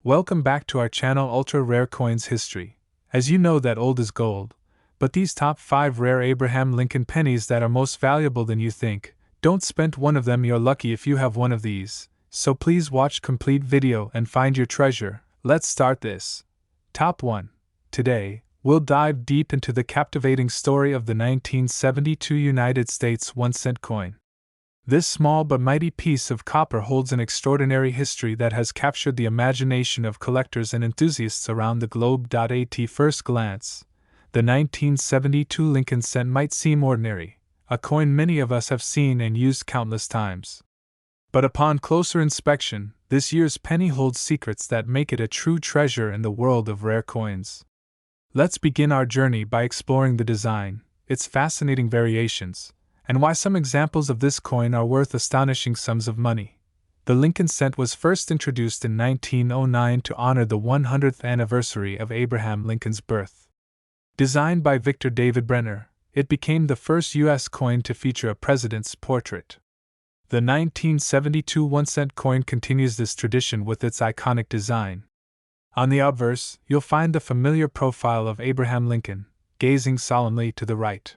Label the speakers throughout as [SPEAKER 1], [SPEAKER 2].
[SPEAKER 1] Welcome back to our channel Ultra Rare Coins History. As you know that old is gold, but these top 5 rare Abraham Lincoln pennies that are most valuable than you think, don't spend one of them. You're lucky if you have one of these, so please watch complete video and find your treasure. Let's start this. Top 1. Today, we'll dive deep into the captivating story of the 1972 United States 1-cent coin. This small but mighty piece of copper holds an extraordinary history that has captured the imagination of collectors and enthusiasts around the globe. At first glance, the 1972 Lincoln cent might seem ordinary, a coin many of us have seen and used countless times. But upon closer inspection, this year's penny holds secrets that make it a true treasure in the world of rare coins. Let's begin our journey by exploring the design, its fascinating variations, and why some examples of this coin are worth astonishing sums of money. The Lincoln cent was first introduced in 1909 to honor the 100th anniversary of Abraham Lincoln's birth. Designed by Victor David Brenner, it became the first U.S. coin to feature a president's portrait. The 1972 1-cent coin continues this tradition with its iconic design. On the obverse, you'll find the familiar profile of Abraham Lincoln, gazing solemnly to the right.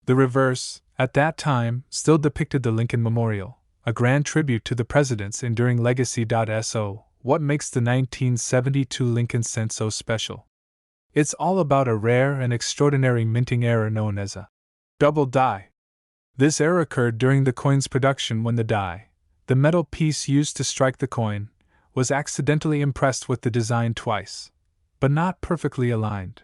[SPEAKER 1] The reverse, at that time, still depicted the Lincoln Memorial, a grand tribute to the president's enduring legacy. So, what makes the 1972 Lincoln cent so special? It's all about a rare and extraordinary minting error known as a double die. This error occurred during the coin's production when the die, the metal piece used to strike the coin, was accidentally impressed with the design twice, but not perfectly aligned.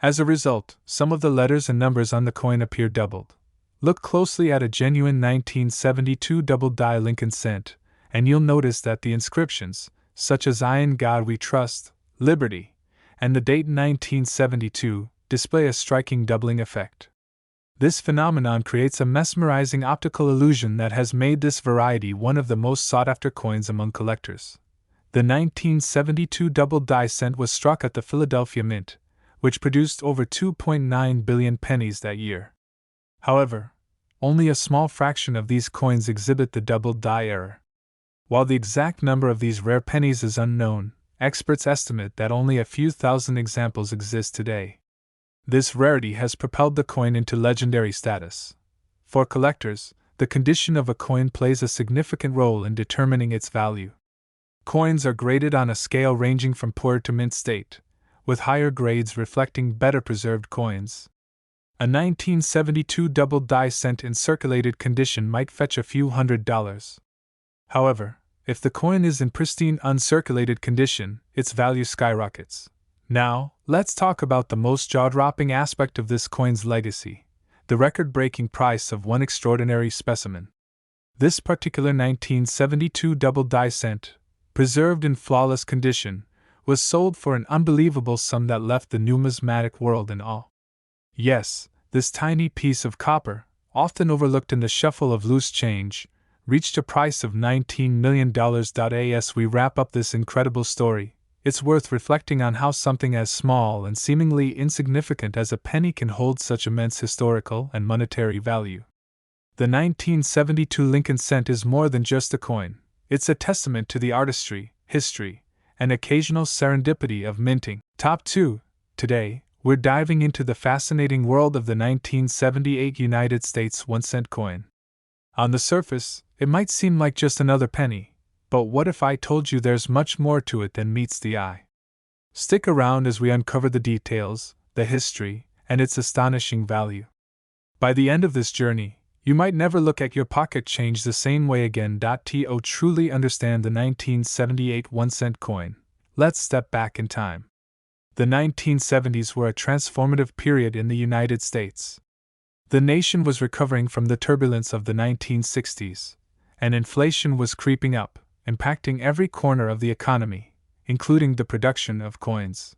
[SPEAKER 1] As a result, some of the letters and numbers on the coin appear doubled. Look closely at a genuine 1972 double die Lincoln cent, and you'll notice that the inscriptions, such as "I in God We Trust," "Liberty," and the date 1972, display a striking doubling effect. This phenomenon creates a mesmerizing optical illusion that has made this variety one of the most sought-after coins among collectors. The 1972 double die cent was struck at the Philadelphia Mint, which produced over 2.9 billion pennies that year. However, only a small fraction of these coins exhibit the double die error. While the exact number of these rare pennies is unknown, experts estimate that only a few thousand examples exist today. This rarity has propelled the coin into legendary status. For collectors, the condition of a coin plays a significant role in determining its value. Coins are graded on a scale ranging from poor to mint state, with higher grades reflecting better preserved coins. A 1972 double die cent in circulated condition might fetch a few $100s. However, if the coin is in pristine uncirculated condition, its value skyrockets. Now, let's talk about the most jaw-dropping aspect of this coin's legacy, the record-breaking price of one extraordinary specimen. This particular 1972 double die cent, preserved in flawless condition, was sold for an unbelievable sum that left the numismatic world in awe. Yes, this tiny piece of copper, often overlooked in the shuffle of loose change, reached a price of $19 million. As we wrap up this incredible story, it's worth reflecting on how something as small and seemingly insignificant as a penny can hold such immense historical and monetary value. The 1972 Lincoln cent is more than just a coin. It's a testament to the artistry, history, and occasional serendipity of minting. Top 2. Today, we're diving into the fascinating world of the 1978 United States 1-cent coin. On the surface, it might seem like just another penny, but what if I told you there's much more to it than meets the eye? Stick around as we uncover the details, the history, and its astonishing value. By the end of this journey, you might never look at your pocket change the same way again. To truly understand the 1978 1-cent coin, let's step back in time. The 1970s were a transformative period in the United States. The nation was recovering from the turbulence of the 1960s, and inflation was creeping up, impacting every corner of the economy, including the production of coins.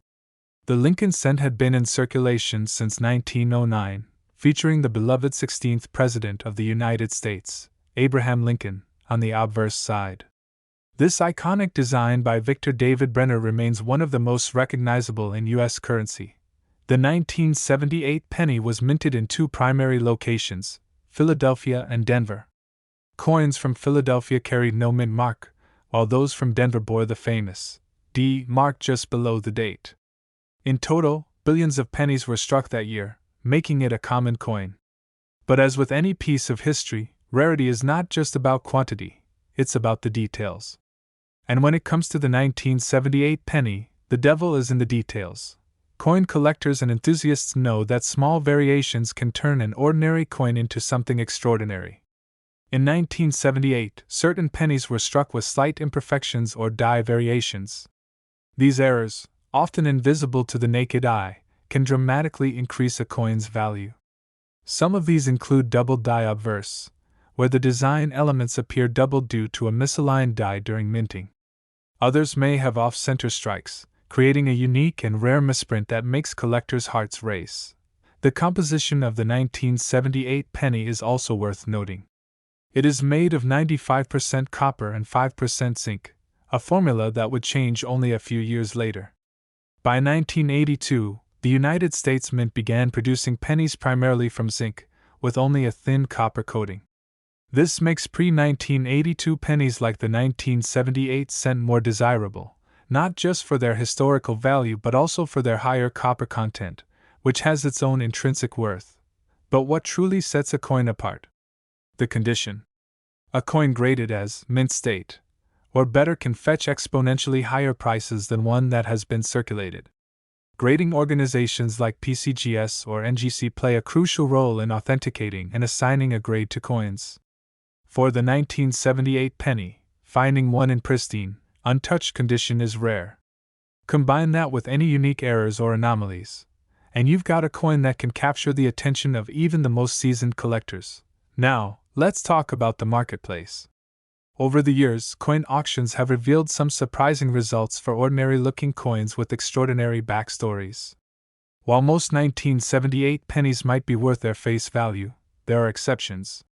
[SPEAKER 1] The Lincoln cent had been in circulation since 1909, featuring the beloved 16th President of the United States, Abraham Lincoln, on the obverse side. This iconic design by Victor David Brenner remains one of the most recognizable in U.S. currency. The 1978 penny was minted in 2 primary locations, Philadelphia and Denver. Coins from Philadelphia carried no mint mark, while those from Denver bore the famous D marked just below the date. In total, billions of pennies were struck that year, making it a common coin. But as with any piece of history, rarity is not just about quantity, it's about the details. And when it comes to the 1978 penny, the devil is in the details. Coin collectors and enthusiasts know that small variations can turn an ordinary coin into something extraordinary. In 1978, certain pennies were struck with slight imperfections or die variations. These errors, often invisible to the naked eye, can dramatically increase a coin's value. Some of these include double die obverse, where the design elements appear doubled due to a misaligned die during minting. Others may have off-center strikes, creating a unique and rare misprint that makes collectors' hearts race. The composition of the 1978 penny is also worth noting. It is made of 95% copper and 5% zinc, a formula that would change only a few years later. By 1982, the United States Mint began producing pennies primarily from zinc, with only a thin copper coating. This makes pre-1982 pennies like the 1978 cent more desirable, not just for their historical value but also for their higher copper content, which has its own intrinsic worth. But what truly sets a coin apart? The condition. A coin graded as mint state, or better, can fetch exponentially higher prices than one that has been circulated. Grading organizations like PCGS or NGC play a crucial role in authenticating and assigning a grade to coins. For the 1978 penny, finding one in pristine, untouched condition is rare. Combine that with any unique errors or anomalies, and you've got a coin that can capture the attention of even the most seasoned collectors. Now, let's talk about the marketplace. Over the years, coin auctions have revealed some surprising results for ordinary-looking coins with extraordinary backstories. While most 1978 pennies might be worth their face value, there are exceptions.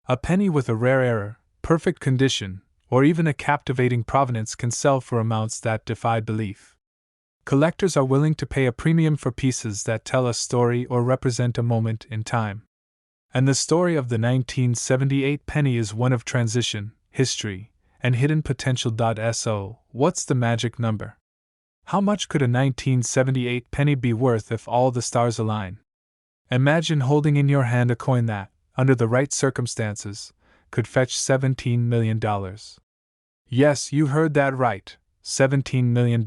[SPEAKER 1] A penny with a rare error, perfect condition, or even a captivating provenance can sell for amounts that defy belief. Collectors are willing to pay a premium for pieces that tell a story or represent a moment in time. And the story of the 1978 penny is one of transition, history, and hidden potential. So, what's the magic number? How much could a 1978 penny be worth if all the stars align? Imagine holding in your hand a coin that, under the right circumstances, could fetch $17 million. Yes, you heard that right, $17 million.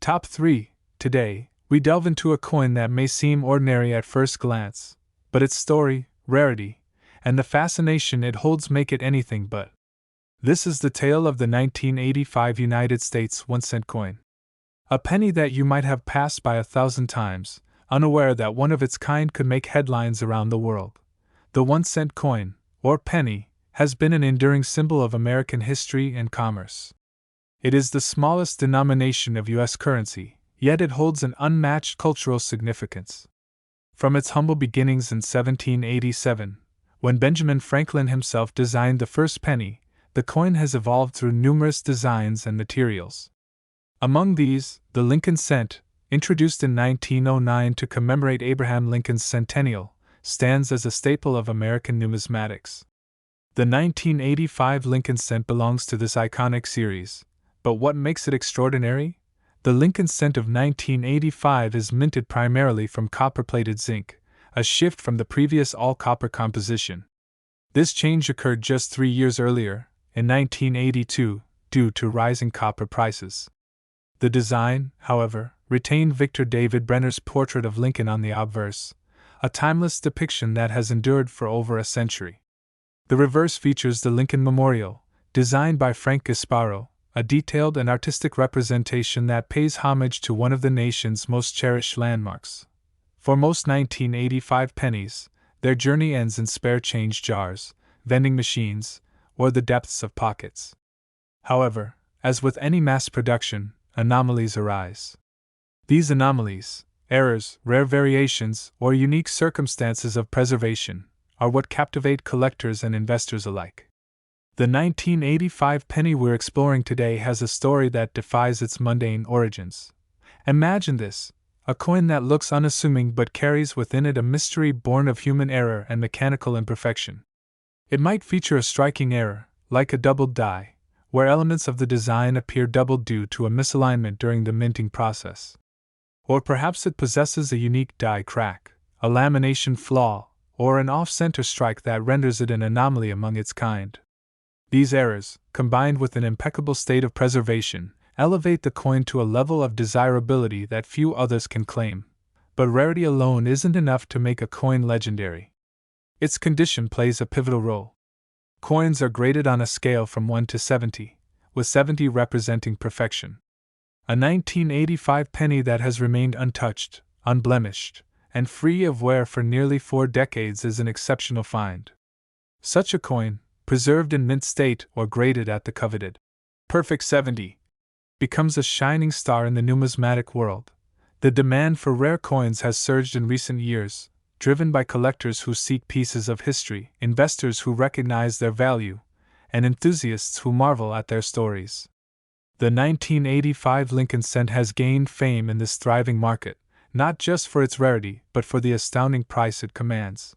[SPEAKER 1] Top 3. Today, we delve into a coin that may seem ordinary at first glance, but its story, rarity, and the fascination it holds make it anything but. This is the tale of the 1985 United States 1-cent coin. A penny that you might have passed by 1,000 times, unaware that one of its kind could make headlines around the world. The 1-cent coin, or penny, has been an enduring symbol of American history and commerce. It is the smallest denomination of U.S. currency, yet it holds an unmatched cultural significance. From its humble beginnings in 1787, when Benjamin Franklin himself designed the first penny, the coin has evolved through numerous designs and materials. Among these, the Lincoln cent, introduced in 1909 to commemorate Abraham Lincoln's centennial, stands as a staple of American numismatics. The 1985 Lincoln cent belongs to this iconic series, but what makes it extraordinary? The Lincoln cent of 1985 is minted primarily from copper-plated zinc, a shift from the previous all-copper composition. This change occurred just 3 years earlier, in 1982, due to rising copper prices. The design, however, retained Victor David Brenner's portrait of Lincoln on the obverse, a timeless depiction that has endured for over a century. The reverse features the Lincoln Memorial, designed by Frank Gasparo, a detailed and artistic representation that pays homage to one of the nation's most cherished landmarks. For most 1985 pennies, their journey ends in spare change jars, vending machines, or the depths of pockets. However, as with any mass production, anomalies arise. These anomalies, errors, rare variations, or unique circumstances of preservation, are what captivate collectors and investors alike. The 1985 penny we're exploring today has a story that defies its mundane origins. Imagine this: a coin that looks unassuming but carries within it a mystery born of human error and mechanical imperfection. It might feature a striking error, like a doubled die, where elements of the design appear doubled due to a misalignment during the minting process. Or perhaps it possesses a unique die crack, a lamination flaw, or an off-center strike that renders it an anomaly among its kind. These errors, combined with an impeccable state of preservation, elevate the coin to a level of desirability that few others can claim. But rarity alone isn't enough to make a coin legendary. Its condition plays a pivotal role. Coins are graded on a scale from 1 to 70, with 70 representing perfection. A 1985 penny that has remained untouched, unblemished, and free of wear for nearly 4 decades is an exceptional find. Such a coin, preserved in mint state or graded at the coveted perfect 70, becomes a shining star in the numismatic world. The demand for rare coins has surged in recent years, driven by collectors who seek pieces of history, investors who recognize their value, and enthusiasts who marvel at their stories. The 1985 Lincoln cent has gained fame in this thriving market, not just for its rarity but for the astounding price it commands.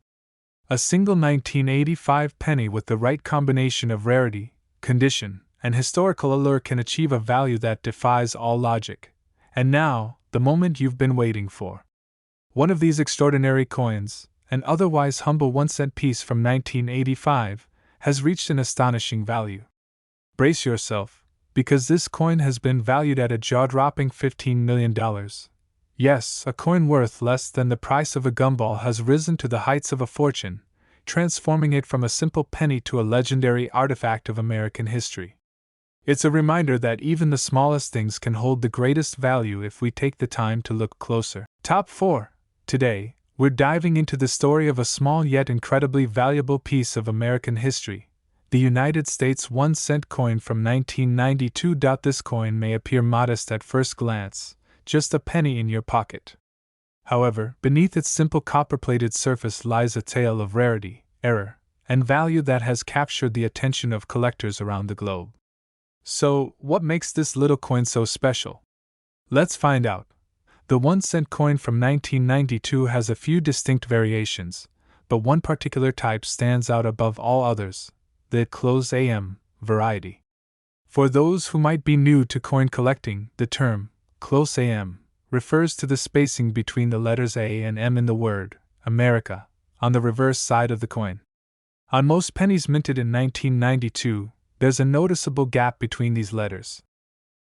[SPEAKER 1] A single 1985 penny with the right combination of rarity, condition, and historical allure can achieve a value that defies all logic. And now, the moment you've been waiting for. One of these extraordinary coins, an otherwise humble 1-cent piece from 1985, has reached an astonishing value. Brace yourself, because this coin has been valued at a jaw-dropping $15 million. Yes, a coin worth less than the price of a gumball has risen to the heights of a fortune, transforming it from a simple penny to a legendary artifact of American history. It's a reminder that even the smallest things can hold the greatest value if we take the time to look closer. Top 4. Today, we're diving into the story of a small yet incredibly valuable piece of American history, the United States 1-cent coin from 1992. This coin may appear modest at first glance, just a penny in your pocket. However, beneath its simple copper-plated surface lies a tale of rarity, error, and value that has captured the attention of collectors around the globe. So, what makes this little coin so special? Let's find out. The 1-cent coin from 1992 has a few distinct variations, but one particular type stands out above all others, the close AM variety. For those who might be new to coin collecting, the term close AM refers to the spacing between the letters A and M in the word America on the reverse side of the coin. On most pennies minted in 1992, there's a noticeable gap between these letters.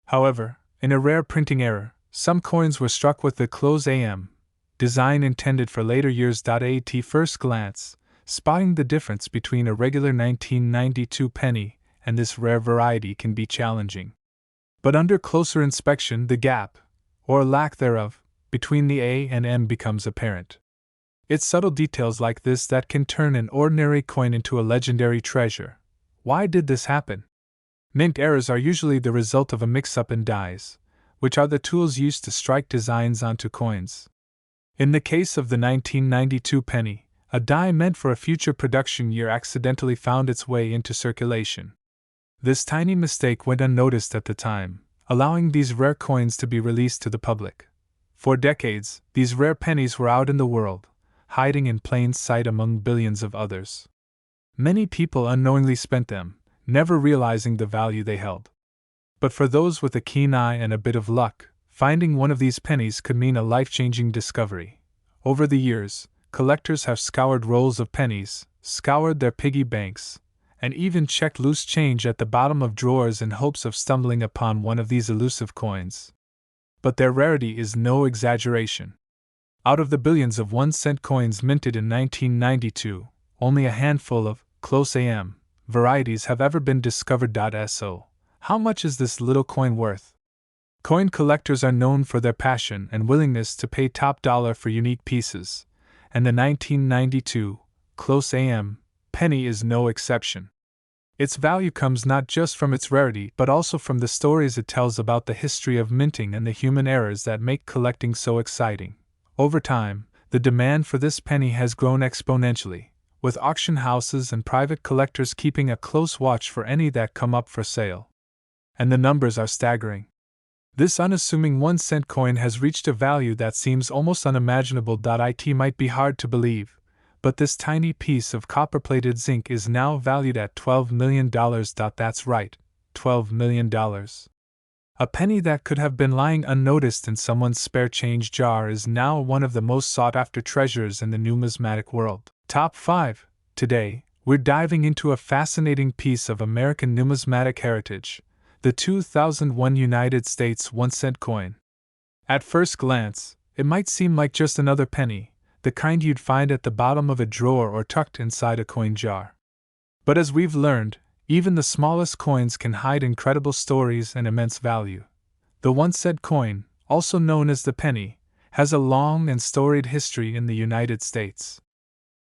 [SPEAKER 1] However, in a rare printing error, some coins were struck with the close AM design intended for later years. At first glance, spotting the difference between a regular 1992 penny and this rare variety can be challenging. But under closer inspection, the gap, or lack thereof, between the A and M becomes apparent. It's subtle details like this that can turn an ordinary coin into a legendary treasure. Why did this happen? Mint errors are usually the result of a mix-up in dies, which are the tools used to strike designs onto coins. In the case of the 1992 penny, a die meant for a future production year accidentally found its way into circulation. This tiny mistake went unnoticed at the time, allowing these rare coins to be released to the public. For decades, these rare pennies were out in the world, hiding in plain sight among billions of others. Many people unknowingly spent them, never realizing the value they held. But for those with a keen eye and a bit of luck, finding one of these pennies could mean a life-changing discovery. Over the years, collectors have scoured rolls of pennies, scoured their piggy banks, and even checked loose change at the bottom of drawers in hopes of stumbling upon one of these elusive coins. But their rarity is no exaggeration. Out of the billions of 1-cent coins minted in 1992, only a handful of close AM varieties have ever been discovered. So, how much is this little coin worth? Coin collectors are known for their passion and willingness to pay top dollar for unique pieces, and the 1992 close AM penny is no exception. Its value comes not just from its rarity but also from the stories it tells about the history of minting and the human errors that make collecting so exciting. Over time, the demand for this penny has grown exponentially, with auction houses and private collectors keeping a close watch for any that come up for sale. And the numbers are staggering. This unassuming 1-cent coin has reached a value that seems almost unimaginable. It might be hard to believe, but this tiny piece of copper-plated zinc is now valued at $12 million. That's right, $12 million. A penny that could have been lying unnoticed in someone's spare change jar is now one of the most sought-after treasures in the numismatic world. Top 5. Today, we're diving into a fascinating piece of American numismatic heritage, the 2001 United States 1-cent coin. At first glance, it might seem like just another penny, the kind you'd find at the bottom of a drawer or tucked inside a coin jar. But as we've learned, even the smallest coins can hide incredible stories and immense value. The 1-cent coin, also known as the penny, has a long and storied history in the United States.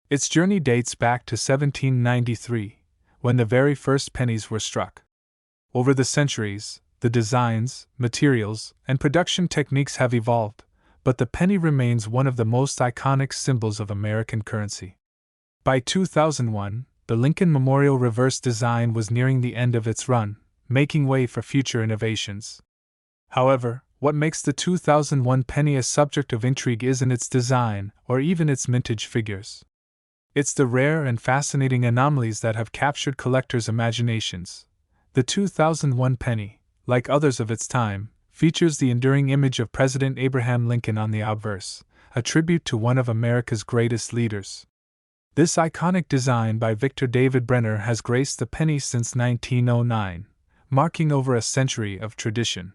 [SPEAKER 1] Its journey dates back to 1793, when the very first pennies were struck. Over the centuries, the designs, materials, and production techniques have evolved, but the penny remains one of the most iconic symbols of American currency. By 2001, the Lincoln Memorial reverse design was nearing the end of its run, making way for future innovations. However, what makes the 2001 penny a subject of intrigue isn't its design or even its mintage figures. It's the rare and fascinating anomalies that have captured collectors' imaginations. The 2001 penny, like others of its time, features the enduring image of President Abraham Lincoln on the obverse, a tribute to one of America's greatest leaders. This iconic design by Victor David Brenner has graced the penny since 1909, marking over a century of tradition.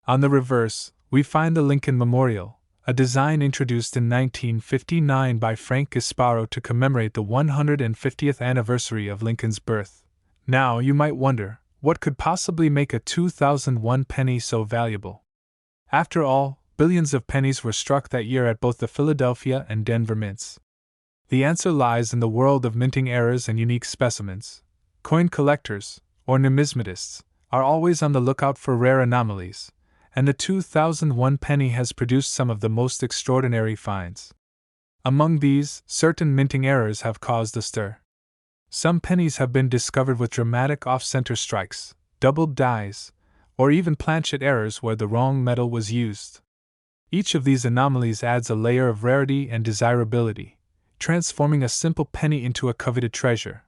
[SPEAKER 1] On the reverse, we find the Lincoln Memorial, a design introduced in 1959 by Frank Gasparo to commemorate the 150th anniversary of Lincoln's birth. Now, you might wonder, what could possibly make a 2001 penny so valuable? After all, billions of pennies were struck that year at both the Philadelphia and Denver mints. The answer lies in the world of minting errors and unique specimens. Coin collectors, or numismatists, are always on the lookout for rare anomalies, and the 2001 penny has produced some of the most extraordinary finds. Among these, certain minting errors have caused a stir. Some pennies have been discovered with dramatic off-center strikes, doubled dies, or even planchet errors where the wrong metal was used. Each of these anomalies adds a layer of rarity and desirability, transforming a simple penny into a coveted treasure.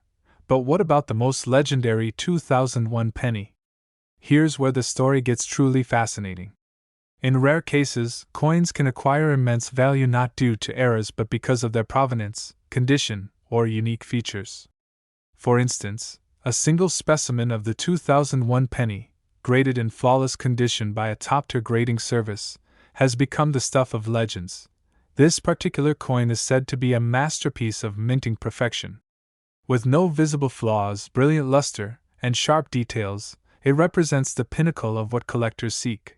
[SPEAKER 1] But what about the most legendary 2001 penny? Here's where the story gets truly fascinating. In rare cases, coins can acquire immense value not due to errors but because of their provenance, condition, or unique features. For instance, a single specimen of the 2001 penny, graded in flawless condition by a top-tier grading service, has become the stuff of legends. This particular coin is said to be a masterpiece of minting perfection. With no visible flaws, brilliant luster, and sharp details, it represents the pinnacle of what collectors seek.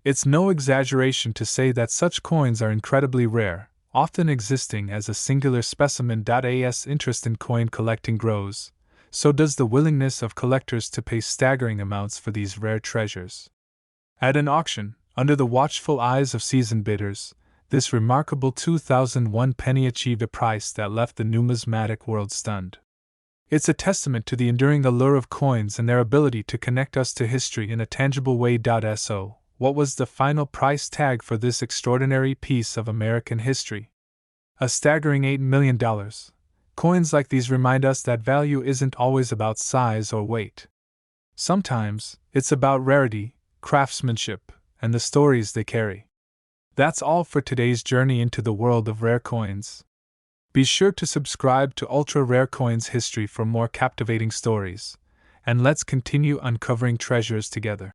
[SPEAKER 1] It's no exaggeration to say that such coins are incredibly rare, often existing as a singular specimen. As interest in coin collecting grows, so does the willingness of collectors to pay staggering amounts for these rare treasures. At an auction, under the watchful eyes of seasoned bidders, this remarkable 2001 penny achieved a price that left the numismatic world stunned. It's a testament to the enduring allure of coins and their ability to connect us to history in a tangible way. So, what was the final price tag for this extraordinary piece of American history? A staggering $8 million. Coins like these remind us that value isn't always about size or weight. Sometimes, it's about rarity, craftsmanship, and the stories they carry. That's all for today's journey into the world of rare coins. Be sure to subscribe to Ultra Rare Coins History for more captivating stories, and let's continue uncovering treasures together.